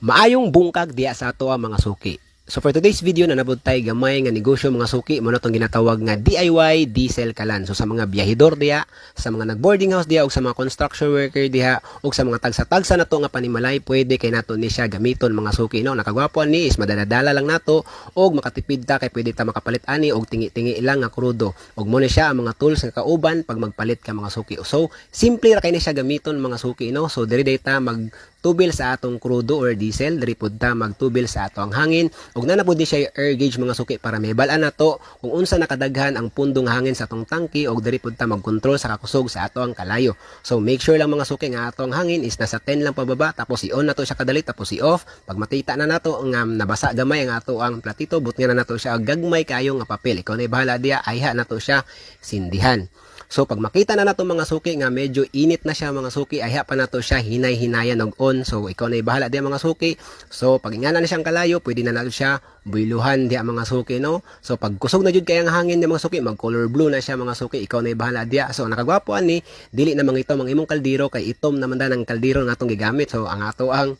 Maayong bungkag diya sa ato ang mga suki. So for today's video na nabud tay gamay nga negosyo mga suki mo na tong ginatawag nga DIY diesel kalan. So sa mga biyahidor diya, sa mga nag-boarding house diya ug sa mga construction worker diha ug sa mga tagsa-tagsa nato nga panimalay pwede kay nato ni siya gamiton mga suki no. Nakagwapo ni is madaladala lang nato ug makatipid ta kay pwede ta makapalit ani og tingi-tingi lang nga krudo. Ug mo ni siya ang mga tools nga kauban pag magpalit ka mga suki. So simple ra kay ni siya gamiton mga suki no. So diri data mag tubil sa atong krudo or diesel, diri pud ta magtubil sa atong hangin ug nanapod ni siya air gauge mga suki para may bal-an nato kung unsa nakadaghan ang pundong hangin sa atong tangke ug diri pud ta magkontrol sa kakusog sa atong kalayo. So make sure lang mga suki nga atong hangin is nasa 10 lang pababa tapos i-on nato siya kadali tapos i-off. Pag makita na nato nga nabasa gamay ang ato ang platito, butngan na nato siya og gagmay kayo nga papel. Ikaw na bahala diya, ayha nato siya sindihan. So pag makita na nato mga suki nga medyo init na siya mga suki, ayha pa nato siya hinay-hinayan og on. So ikaw na bahala diya mga suki. So pag ingana na siyang kalayo, pwede na nato siya builuhan diya mga suki no. So pag kusog na jud kay ang hangin diya mga suki, mag color blue na siya mga suki. Ikaw na bahala diya. So nakagwapo ani, dili na mga itom ang imong kaldero kay itom naman da ng kaldero nga atong gigamit. So ang ato ang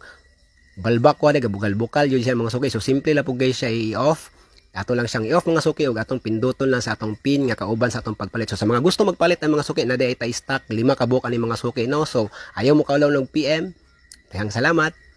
balbak wa gabugal-bukal yun siya mga suki. So simple la pug guys siya i-off. Ato lang siyang i-off mga suki ug atong pinduton lang sa atong pin nga kauban sa atong pagpalit. So sa mga gusto magpalit ng mga suki na di ay stock 5 ka buok ani mga suki no. So ayaw mo kaulaw ng PM. Daghang salamat.